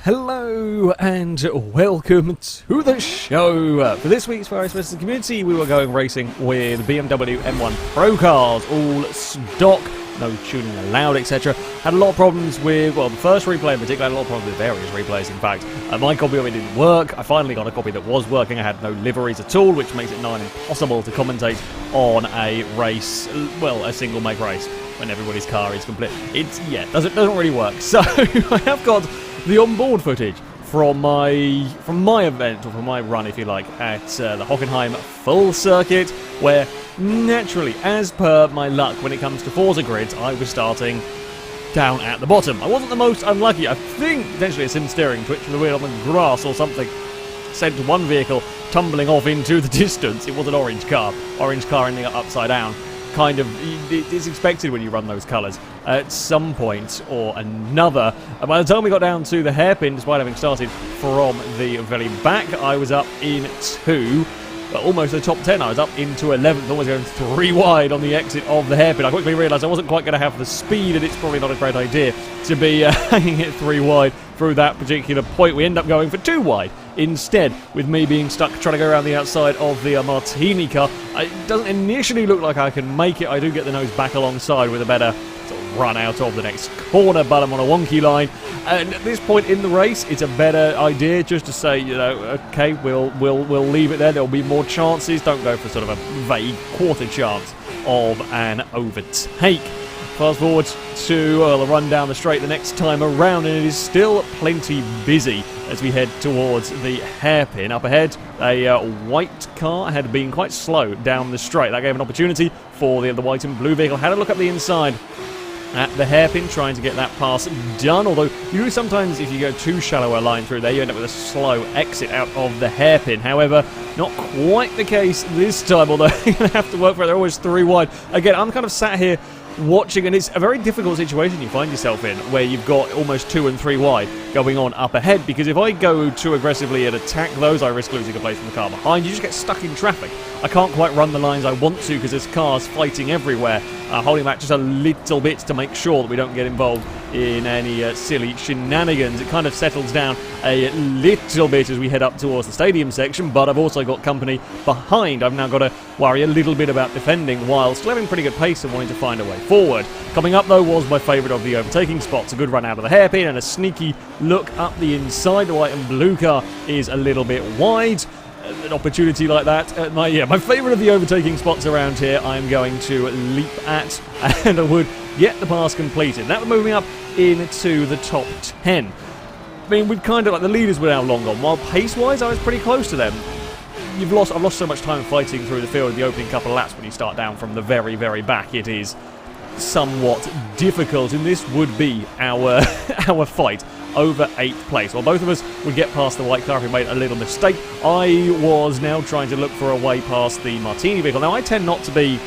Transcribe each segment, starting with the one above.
Hello and welcome to the show. For this week's FailRace versus the community, we were going racing with BMW M1 Procars, all stock, no tuning allowed, etc. Had a lot of problems with, well, the first replay in particular, had a lot of problems with various replays, in fact. My copy of it didn't work. I finally got a copy that was working. I had no liveries at all, which makes it nigh impossible to commentate on a race, well, a single make race, when everybody's car is complete. Doesn't really work. So I have got the onboard footage from my event, or from my run, if you like, at the Hockenheim full circuit, where naturally, as per my luck when it comes to Forza grids, I was starting down at the bottom. I wasn't the most unlucky. I think potentially a sim steering, twitch of the wheel on the grass or something sent one vehicle tumbling off into the distance. It was an orange car ending up upside down. Kind of, it's expected when you run those colours at some point or another. By the time we got down to the hairpin, despite having started from the very back, I was up into almost the top 10. I was up into 11th, almost going 3 wide on the exit of the hairpin. I quickly realised I wasn't quite going to have the speed, and it's probably not a great idea to be hanging it 3 wide through that particular point. We end up going for 2 wide instead, with me being stuck trying to go around the outside of the Martini car. It doesn't initially look like I can make it. I do get the nose back alongside with a better sort of run out of the next corner, but I'm on a wonky line. And at this point in the race, it's a better idea just to say, you know, okay, we'll leave it there. There'll be more chances. Don't go for sort of a vague quarter chance of an overtake. Fast forward to the run down the straight the next time around, and it is still plenty busy as we head towards the hairpin. Up ahead, a white car had been quite slow down the straight. That gave an opportunity for the white and blue vehicle. Had a look up the inside at the hairpin, trying to get that pass done, although you do sometimes, if you go too shallow a line through there, you end up with a slow exit out of the hairpin. However, not quite the case this time, although you're going to have to work for it. They're always 3 wide. Again, I'm kind of sat here watching, and it's a very difficult situation you find yourself in, where you've got almost 2 and 3 wide going on up ahead, because if I go too aggressively and attack those, I risk losing a place from the car behind. You just get stuck in traffic. I can't quite run the lines I want to because there's cars fighting everywhere, holding back just a little bit to make sure that we don't get involved in any silly shenanigans. It kind of settles down a little bit as we head up towards the stadium section, but I've also got company behind. I've now got to worry a little bit about defending while still having pretty good pace and wanting to find a way forward. Coming up, though, was my favourite of the overtaking spots. A good run out of the hairpin and a sneaky look up the inside. The white and blue car is a little bit wide. An opportunity like that, my favourite of the overtaking spots around here, I'm going to leap at, and I would get the pass completed. That would move me up into the top 10. I mean, we'd kind of, like, the leaders were now long gone, while pace-wise I was pretty close to them. I've lost so much time fighting through the field in the opening couple of laps when you start down from the very, very back. It is somewhat difficult, and this would be our our fight over 8th place. While both of us would get past the white car if we made a little mistake, I was now trying to look for a way past the Martini vehicle. Now, I tend not to be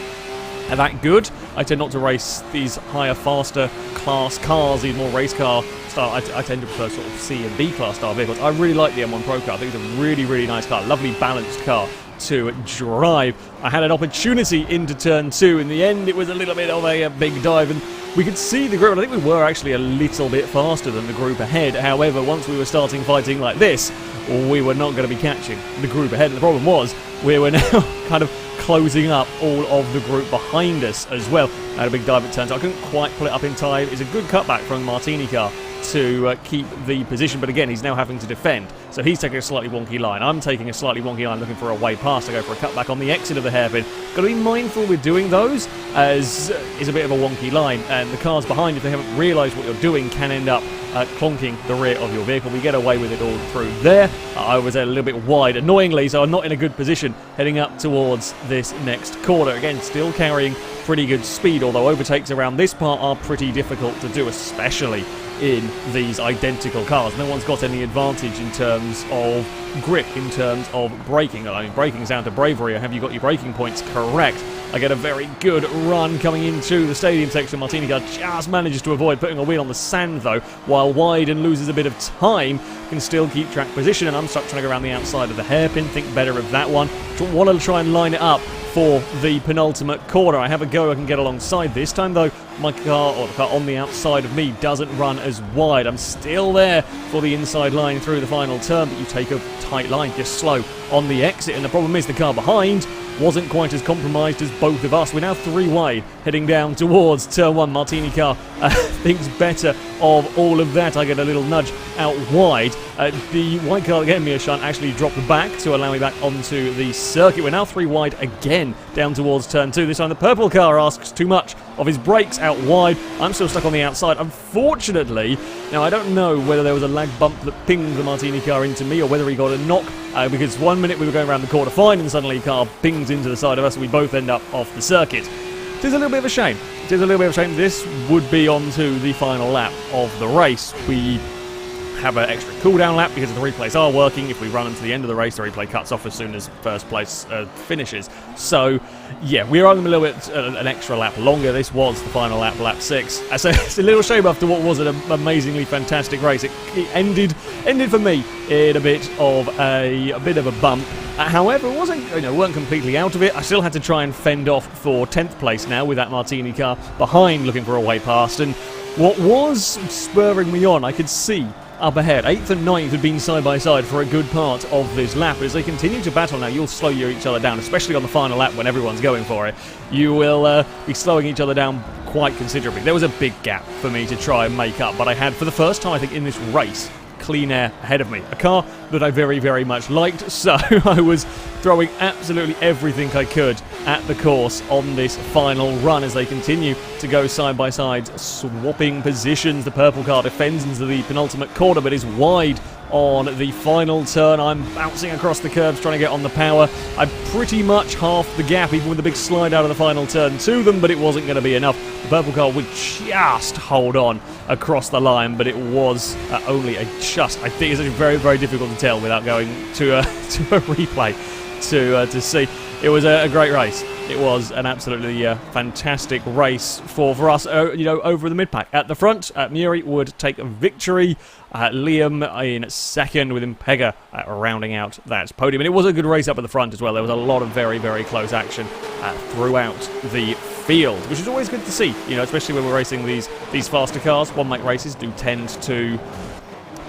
that good. I tend not to race these higher, faster class cars, these more race car style. I tend to prefer sort of C and B class style vehicles. I really like the M1 Procar. I think it's a really, really nice car. Lovely balanced car to drive. I had an opportunity into turn 2. In the end, it was a little bit of a big dive, and we could see the group. I think we were actually a little bit faster than the group ahead. However, once we were starting fighting like this, we were not going to be catching the group ahead. And the problem was, we were now kind of closing up all of the group behind us as well. I had a big dive at turn 2. I couldn't quite pull it up in time. It's a good cutback from the Martini car to keep the position, but again, he's now having to defend. So he's taking a slightly wonky line. I'm taking a slightly wonky line, looking for a way past to go for a cutback on the exit of the hairpin. Got to be mindful with doing those, as it's a bit of a wonky line, and the cars behind, if they haven't realised what you're doing, can end up clonking the rear of your vehicle. We get away with it all through there. I was a little bit wide, annoyingly, so I'm not in a good position heading up towards this next corner. Again, still carrying pretty good speed, although overtakes around this part are pretty difficult to do, especially in these identical cars. No one's got any advantage in terms of grip, in terms of braking. I mean, braking's down to bravery. Have you got your braking points correct? I get a very good run coming into the stadium section. Martini car just manages to avoid putting a wheel on the sand, though, while wide and loses a bit of time, can still keep track position, and I'm stuck trying to go around the outside of the hairpin. Think better of that one. Want to try and line it up for the penultimate corner. I have a go I can get alongside this time, though. my car, or the car on the outside of me, doesn't run as wide. I'm still there for the inside line through the final turn, but you take a tight line, just slow on the exit. And the problem is the car behind wasn't quite as compromised as both of us. We're now 3 wide, heading down towards turn 1. Martini car thinks better of all of that. I get a little nudge out wide. The white car that gave me a shunt actually dropped back to allow me back onto the circuit. We're now 3 wide again, down towards turn 2. This time the purple car asks too much of his brakes out wide. I'm still stuck on the outside. Unfortunately, now I don't know whether there was a lag bump that pinged the Martini car into me or whether he got a knock, because 1 minute we were going around the corner fine and suddenly a car pings into the side of us and we both end up off the circuit. It is a little bit of a shame. It is a little bit of a shame. This would be on to the final lap of the race. We have an extra cooldown lap because the replays are working. If we run into the end of the race, the replay cuts off as soon as first place finishes. So, yeah, we're on a little bit an extra lap longer. This was the final lap, lap 6. So it's a little shame after what was an amazingly fantastic race. It ended for me in a bit of a bump. However, it weren't completely out of it. I still had to try and fend off for 10th place now with that Martini car behind, looking for a way past. And what was spurring me on, I could see up ahead. 8th and 9th had been side by side for a good part of this lap. As they continue to battle now, you'll slow each other down, especially on the final lap when everyone's going for it. You will be slowing each other down quite considerably. There was a big gap for me to try and make up, but I had, for the first time I think in this race, clean air ahead of me. A car that I very, very much liked, so I was throwing absolutely everything I could at the course on this final run as they continue to go side by side, swapping positions. The purple car defends into the penultimate corner but is wide on the final turn. I'm bouncing across the curbs trying to get on the power. I pretty much half the gap, even with the big slide out of the final turn to them, but it wasn't going to be enough. The purple car would just hold on across the line, but it was only a just. I think it's very, very difficult to tell without going to a replay to see. It was a great race. It was an absolutely fantastic race for us, over the mid-pack. At the front, Muri would take a victory. Liam in second, with Impega rounding out that podium. And it was a good race up at the front as well. There was a lot of very, very close action throughout the field, which is always good to see, especially when we're racing these faster cars. One-make races do tend to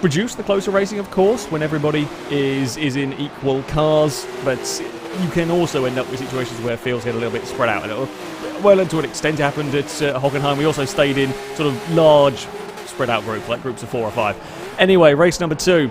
produce the closer racing, of course, when everybody is in equal cars, but you can also end up with situations where fields get a little bit spread out. Well, to an extent it happened at Hockenheim. We also stayed in sort of large spread out groups, like groups of 4 or 5. Anyway, race number 2,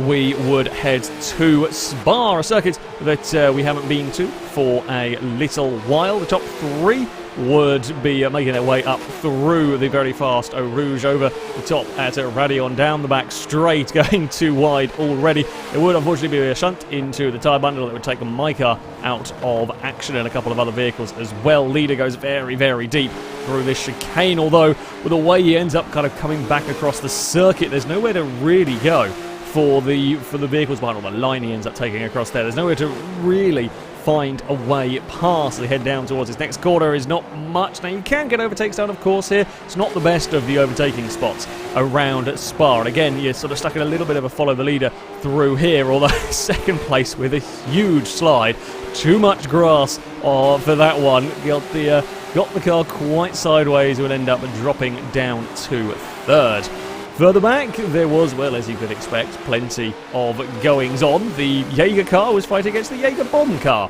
we would head to Spa, a circuit that we haven't been to for a little while. The top 3 would be making their way up through the very fast Eau Rouge over the top at Radion, down the back straight, going too wide already. There would unfortunately be a shunt into the tyre bundle that would take my car out of action and a couple of other vehicles as well. Leader goes very, very deep through this chicane, although with the way he ends up kind of coming back across the circuit, there's nowhere to really go for the vehicles behind, or the line he ends up taking across there. There's nowhere to really find a way past. They head down towards his next corner. Is not much. Now you can get overtakes down, of course, here. It's not the best of the overtaking spots around Spa, and again you're sort of stuck in a little bit of a follow the leader through here, although second place with a huge slide. Too much grass for that one. Got the car quite sideways, would end up dropping down to third. Further back, there was, well, as you could expect, plenty of goings-on. The Jaeger car was fighting against the Jagerbomb car.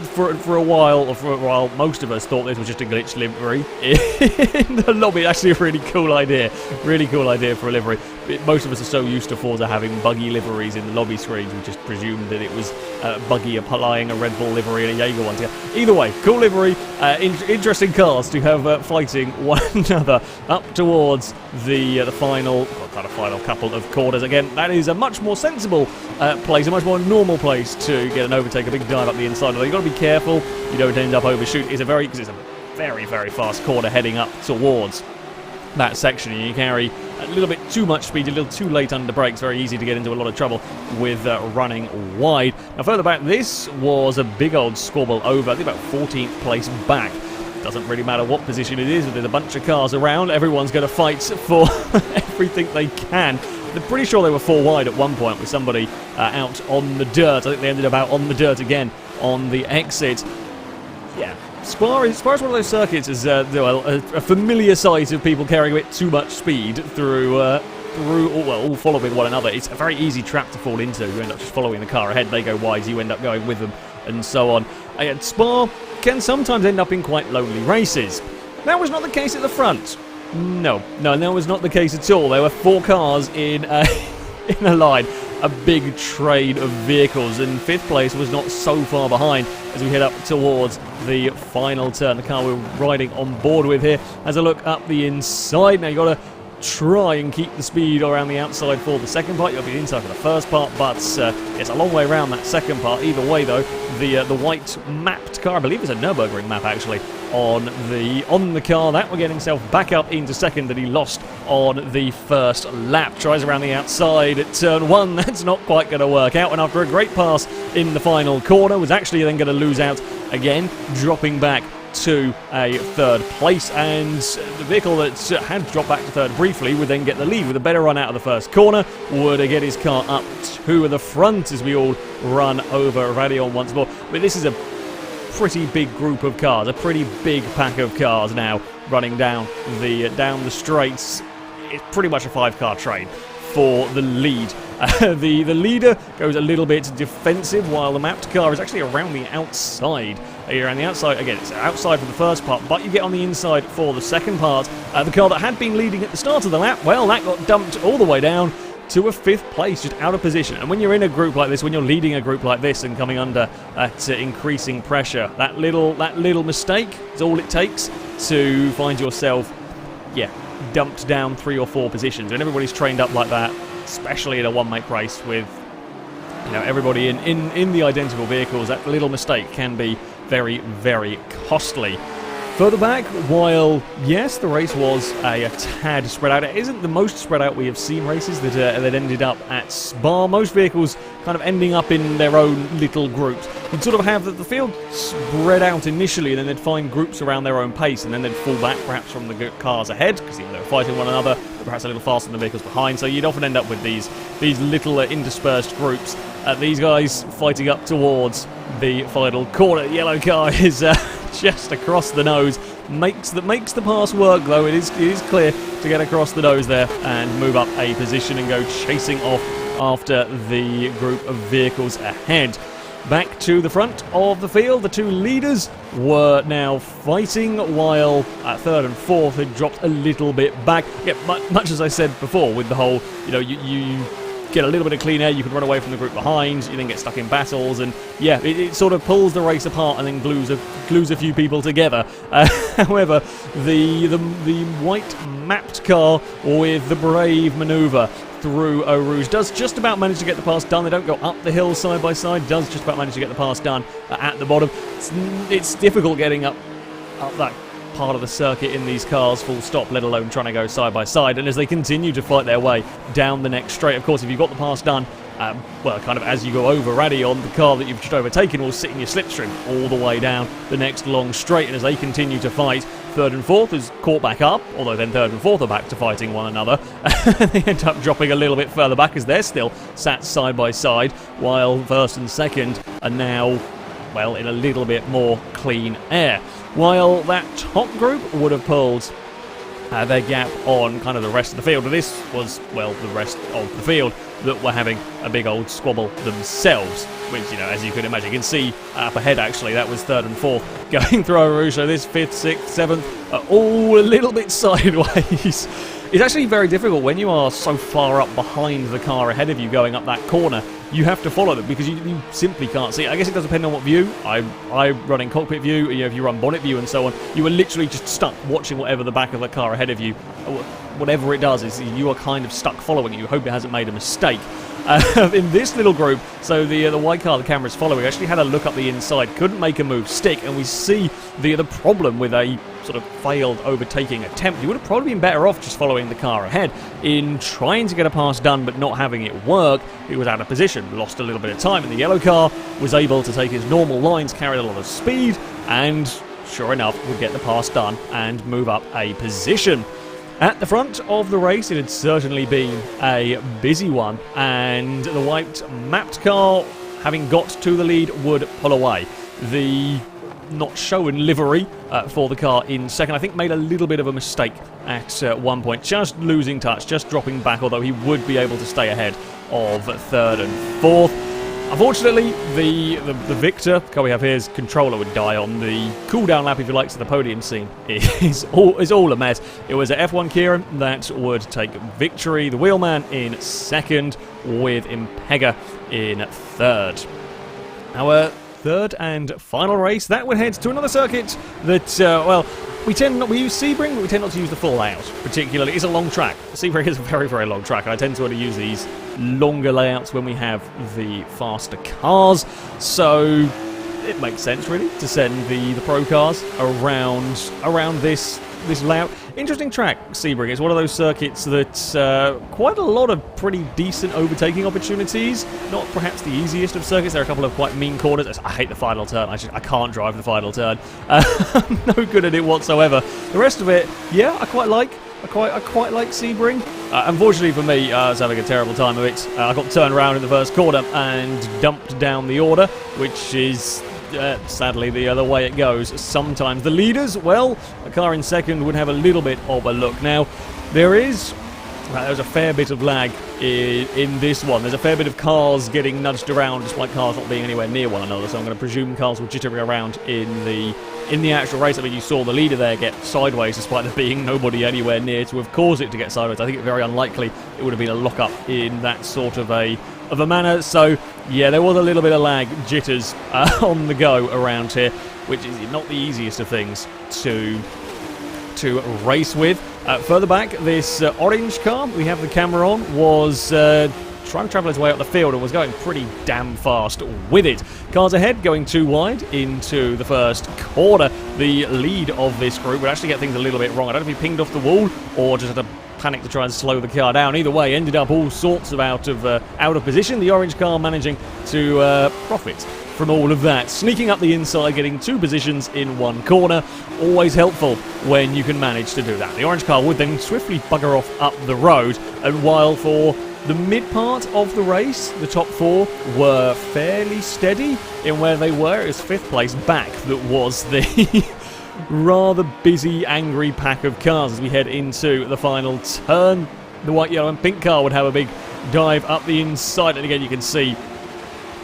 For a while, most of us thought this was just a glitch livery in the lobby. Actually, a really cool idea for a livery. Most of us are so used to Forza having buggy liveries in the lobby screens, we just presumed that it was Buggy applying a Red Bull livery and a Jaeger one together. Either way, cool livery, interesting cars to have fighting one another up towards the final couple of quarters. Again, that is a much more sensible place, a much more normal place to get an overtake, a big dive up the inside. Although you've got to be careful you don't end up overshooting. It's a very, very fast corner heading up towards that section, and you carry a little bit too much speed, a little too late under brakes. Very easy to get into a lot of trouble with running wide. Now further back, this was a big old squabble over, I think, about 14th place back. Doesn't really matter what position it is, if there's a bunch of cars around, everyone's going to fight for everything they can. I'm pretty sure they were 4 wide at one point with somebody out on the dirt. I think they ended up out on the dirt again on the exit. Yeah, Spa is one of those circuits as well, a familiar sight of people carrying a bit too much speed through all following one another. It's a very easy trap to fall into. You end up just following the car ahead. They go wide, you end up going with them, and so on. And Spa can sometimes end up in quite lonely races. That was not the case at the front. No, that was not the case at all. There were 4 cars in in a line. A big train of vehicles, and 5th place was not so far behind as we head up towards the final turn. The car we're riding on board with here has a look up the inside. Now you've got to try and keep the speed around the outside for the second part. You'll be inside for the first part, but it's a long way around that second part. Either way, though, the white mapped car, I believe it's a Nürburgring map actually, on the car. That we're getting himself back up into second that he lost on the first lap. Tries around the outside at turn 1. That's not quite going to work out, and after a great pass in the final corner, was actually then going to lose out again, dropping back to a 3rd place, and the vehicle that had dropped back to 3rd briefly would then get the lead with a better run out of the first corner, would get his car up to the front as we all run over Radion once more. But this is a pretty big group of cars, a pretty big pack of cars now running down the straights. It's pretty much a 5-car train for the lead. The leader goes a little bit defensive, while the mapped car is actually around the outside. Around the outside, again, it's outside for the first part, but you get on the inside for the second part. The car that had been leading at the start of the lap, well, that got dumped all the way down to a 5th place, just out of position. And when you're in a group like this, when you're leading a group like this and coming under that increasing pressure, that little mistake is all it takes to find yourself, dumped down 3 or 4 positions. And everybody's trained up like that, especially in a one-make race with everybody in the identical vehicles. That little mistake can be very, very costly. Further back, while yes, the race was a tad spread out, it isn't the most spread out we have seen races that ended up at Spa. Most vehicles kind of ending up in their own little groups. You'd sort of have the field spread out initially, and then they'd find groups around their own pace, and then they'd fall back perhaps from the cars ahead, because they were fighting one another, but perhaps a little faster than the vehicles behind. So you'd often end up with these little interspersed groups. These guys fighting up towards the final corner. The yellow car is just across the nose. Makes the pass work, though. It is clear to get across the nose there and move up a position and go chasing off after the group of vehicles ahead. Back to the front of the field, the 2 leaders were now fighting, while 3rd and 4th had dropped a little bit back. Yeah, much as I said before, with the whole, you get a little bit of clean air, you can run away from the group behind, you then get stuck in battles, and yeah, it sort of pulls the race apart and then glues a few people together. However, the white mapped car with the brave manoeuvre through Eau Rouge does just about manage to get the pass done. They don't go up the hill side by side, does just about manage to get the pass done at the bottom. It's difficult getting up that part of the circuit in these cars full stop, let alone trying to go side by side. And as they continue to fight their way down the next straight, of course, if you've got the pass done, kind of as you go over Radion, the car that you've just overtaken will sit in your slipstream all the way down the next long straight. And as they continue to fight, 3rd and 4th is caught back up, although then 3rd and 4th are back to fighting one another. They end up dropping a little bit further back as they're still sat side by side, while 1st and 2nd are now, well, in a little bit more clean air. While that top group would have pulled their gap on kind of the rest of the field. But this was, well, the rest of the field that were having a big old squabble themselves, which, as you could imagine, you can see up ahead, actually, that was 3rd and 4th going through Eau Rouge. So this 5th, 6th, 7th are all a little bit sideways. It's actually very difficult when you are so far up behind the car ahead of you going up that corner. You have to follow them because you simply can't see. I guess it does depend on what view. I run in cockpit view. If you run bonnet view and so on, you are literally just stuck watching whatever the back of the car ahead of you, whatever it does, is you are kind of stuck following it. You hope it hasn't made a mistake. In this little group, so the white car the camera's following actually had a look up the inside, couldn't make a move stick, and we see the problem with a sort of failed overtaking attempt. You would have probably been better off just following the car ahead. In trying to get a pass done but not having it work, it was out of position, lost a little bit of time, and the yellow car was able to take his normal lines, carried a lot of speed, and sure enough would get the pass done and move up a position. At the front of the race, it had certainly been a busy one, and the white mapped car, having got to the lead, would pull away. The not showing livery for the car in second. I think made a little bit of a mistake at one point, just losing touch, just dropping back, although he would be able to stay ahead of third and fourth. Unfortunately, the victor, car we have here, his controller would die on the cooldown lap, if you like, so the podium scene is all a mess. It was a F1 Kieran that would take victory, the wheelman in second, with Impega in third. Our third and final race, that would head to another circuit that, well, we use Sebring, but we tend not to use the full layout, particularly. It's a long track. Sebring is a very, very long track, and I tend to want to use these longer layouts when we have the faster cars, so it makes sense, really, to send the Pro cars around this layout. Interesting track, Sebring. It's one of those circuits that quite a lot of pretty decent overtaking opportunities. Not perhaps the easiest of circuits. There are a couple of quite mean corners. I hate the final turn. I can't drive the final turn. I'm no good at it whatsoever. The rest of it, yeah, I quite like Sebring. Unfortunately for me, I was having a terrible time of it. I got turned around in the first corner and dumped down the order, which is sadly the other way it goes. Sometimes the leaders, well, a car in second would have a little bit of a look. Now, there's a fair bit of lag in this one. There's a fair bit of cars getting nudged around, despite cars not being anywhere near one another, so I'm going to presume cars will jitter around in the actual race. I mean, you saw the leader there get sideways, despite there being nobody anywhere near to have caused it to get sideways. I think it's very unlikely it would have been a lock-up in that sort of a manner. So, yeah, there was a little bit of lag, jitters on the go around here, which is not the easiest of things to race with. Further back, this orange car we have the camera on was trying to travel his way up the field and was going pretty damn fast with it. Cars ahead going too wide into the first corner. The lead of this group would actually get things a little bit wrong. I don't know if he pinged off the wall or just had to panic to try and slow the car down. Either way, ended up all sorts of out of position. The orange car managing to profit from all of that. Sneaking up the inside, getting two positions in one corner. Always helpful when you can manage to do that. The orange car would then swiftly bugger off up the road, and while for the mid part of the race, the top four were fairly steady in where they were. It was fifth place back that was the rather busy, angry pack of cars as we head into the final turn. The white, yellow and pink car would have a big dive up the inside, and again you can see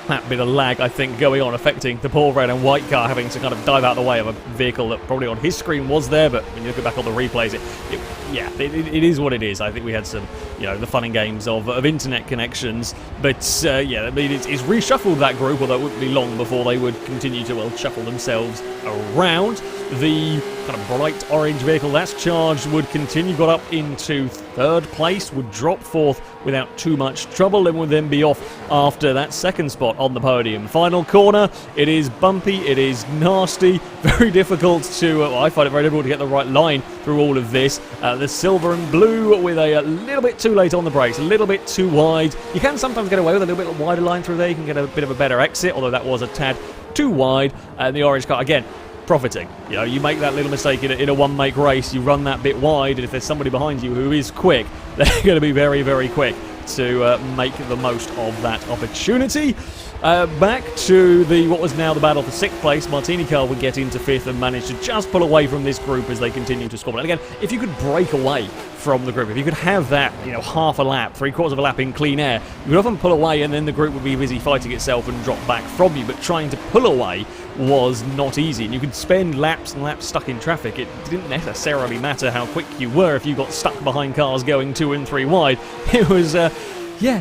that bit of lag, I think, going on, affecting the poor red and white car having to kind of dive out of the way of a vehicle that probably on his screen was there, but when you look back on the replays, it is what it is. I think we had some, the fun and games of internet connections, but yeah, I mean, it's reshuffled that group, although it wouldn't be long before they would continue to, shuffle themselves around. The kind of bright orange vehicle that's charged would continue, got up into third place, would drop fourth without too much trouble, and would then be off after that second spot on the podium. Final corner, it is bumpy, it is nasty, very difficult to, I find it very difficult to get the right line through all of this. The silver and blue with a little bit too late on the brakes, a little bit too wide. You can sometimes get away with a little bit wider line through there, you can get a bit of a better exit, although that was a tad too wide. And the orange car, again, profiting. You make that little mistake in a one-make race, you run that bit wide, and if there's somebody behind you who is quick, they're going to be very, very quick to make the most of that opportunity. Back to what was now the battle for sixth place. Martini car would get into fifth and manage to just pull away from this group as they continue to squabble. And again, if you could break away from the group, if you could have that, half a lap, three-quarters of a lap in clean air, you could often pull away and then the group would be busy fighting itself and drop back from you. But trying to pull away was not easy, and you could spend laps and laps stuck in traffic. It didn't necessarily matter how quick you were if you got stuck behind cars going 2 and 3 wide. It was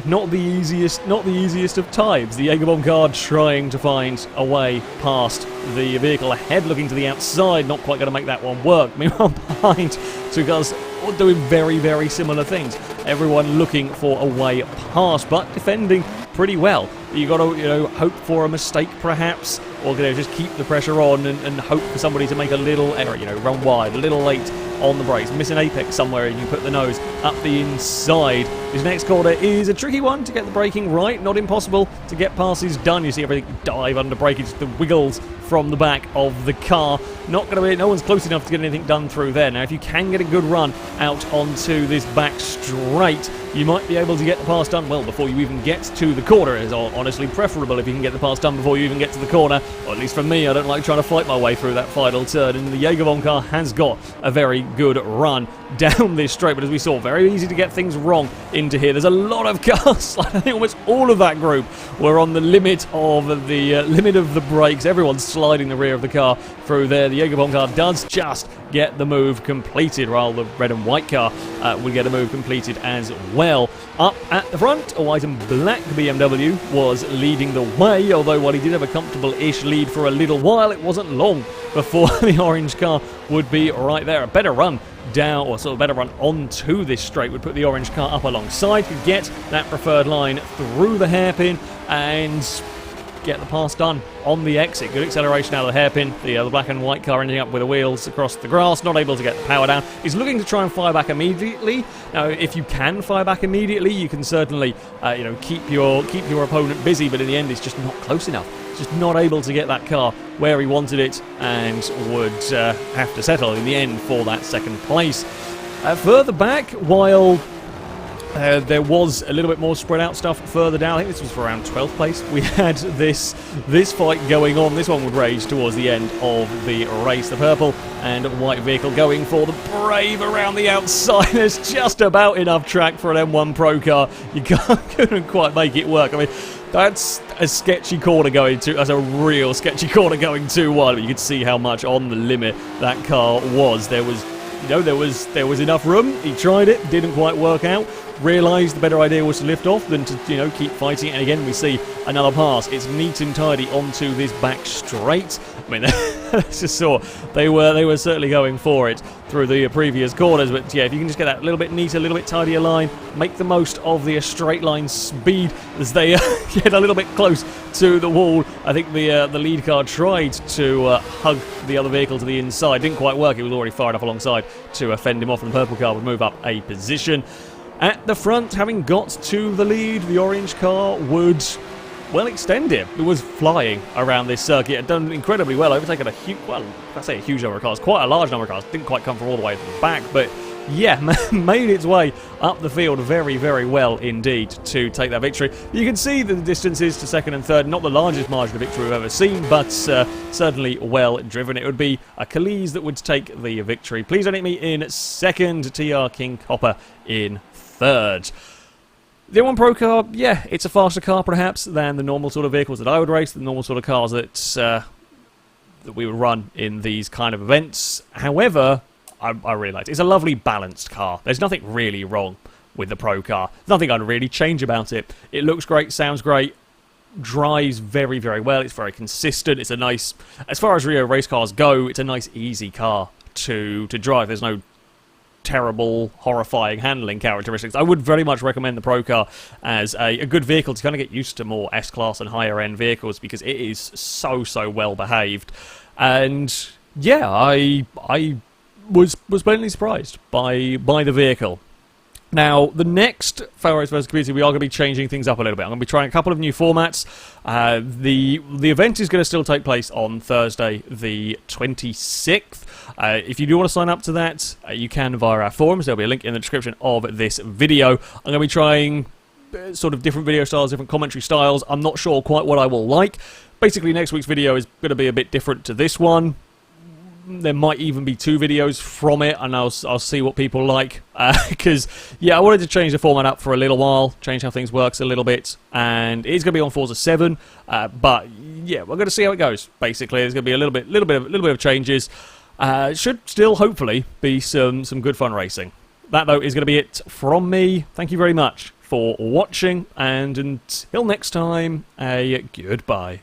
not the easiest of times. The Jagerbomb car trying to find a way past the vehicle ahead, looking to the outside, not quite going to make that one work. Meanwhile, behind, two cars doing very, very similar things. Everyone looking for a way past, but defending pretty well. You got to, hope for a mistake perhaps, or just keep the pressure on and hope for somebody to make a little error. Run wide, a little late on the brakes, miss an apex somewhere, and you put the nose up the inside This next corner is a tricky one to get the braking right. Not impossible to get passes done. You see everything dive under braking, just the wiggles from the back of the car. Not going to be, no one's close enough to get anything done through there. Now, if you can get a good run out onto this back straight, you might be able to get the pass done well before you even get to the corner. It's honestly preferable if you can get the pass done before you even get to the corner. Or at least for me, I don't like trying to fight my way through that final turn. And the Jagerbomb car has got a very good run down this straight. But as we saw, very easy to get things wrong into here. There's a lot of cars. I think almost all of that group were on the limit of the brakes. Everyone's sliding the rear of the car through there. The Jagerbomb car does just get the move completed, while the red and white car will get a move completed as well. Up at the front, a white and black BMW was leading the way, although while he did have a comfortable-ish lead for a little while, it wasn't long before the orange car would be right there. A better run down, or sort of better run onto this straight would put the orange car up alongside, could get that preferred line through the hairpin and get the pass done on the exit. Good acceleration out of the hairpin. The black and white car ending up with the wheels across the grass, not able to get the power down. He's looking to try and fire back immediately. Now, if you can fire back immediately, you can certainly keep your opponent busy, but in the end, it's just not close enough. Just not able to get that car where he wanted it, and would have to settle in the end for that second place. Further back, while there was a little bit more spread out stuff further down, I think this was for around 12th place, we had this fight going on. This one would rage towards the end of the race. The purple and white vehicle going for the brave around the outside. There's just about enough track for an M1 Procar. You couldn't quite make it work. I mean, that's a sketchy corner going to, that's a real sketchy corner going 2-1, but you could see how much on the limit that car was. There was enough room. He tried it, didn't quite work out. Realised the better idea was to lift off than to keep fighting. And again, we see another pass. It's neat and tidy onto this back straight. I mean, that's just saw they were certainly going for it through the previous corners. But yeah, if you can just get that a little bit neater, a little bit tidier line, make the most of the straight line speed as they get a little bit close to the wall. I think the lead car tried to hug the other vehicle to the inside. Didn't quite work. It was already far enough alongside to fend him off, and the purple car would move up a position. At the front, having got to the lead, the orange car would, well, extend it. It was flying around this circuit. It had done incredibly well, overtaken a huge, well, I say a huge number of cars, quite a large number of cars. Didn't quite come from all the way to the back, but yeah, made its way up the field very, very well indeed to take that victory. You can see the distances to second and third, not the largest margin of victory we've ever seen, but certainly well driven. It would be a Khalees that would take the victory. Please donate me in second, TR King Copper in third. The M1 Procar, yeah, it's a faster car perhaps than the normal sort of vehicles that I would race, the normal sort of cars that we would run in these kind of events. However, I really liked it. It's a lovely balanced car. There's nothing really wrong with the Procar. There's nothing I'd really change about it. It looks great, sounds great, drives very, very well. It's very consistent. It's a nice, as far as real race cars go, it's a nice, easy car to drive. There's no terrible, horrifying handling characteristics. I would very much recommend the Procar as a good vehicle to kind of get used to more S-Class and higher-end vehicles, because it is so well behaved. And yeah, I was pleasantly surprised by the vehicle. Now, the next FailRace vs. Community, we are going to be changing things up a little bit. I'm going to be trying a couple of new formats. The event is going to still take place on Thursday, the 26th. If you do want to sign up to that, you can via our forums. There'll be a link in the description of this video. I'm going to be trying sort of different video styles, different commentary styles. I'm not sure quite what I will like. Basically, next week's video is going to be a bit different to this one. There might even be 2 videos from it, and I'll see what people like. Because, yeah, I wanted to change the format up for a little while, change how things works a little bit, and it's going to be on Forza 7. But yeah, we're going to see how it goes. Basically, there's going to be a little bit of changes. Should still hopefully be some good fun racing. That though is going to be it from me. Thank you very much for watching, and until next time, a goodbye.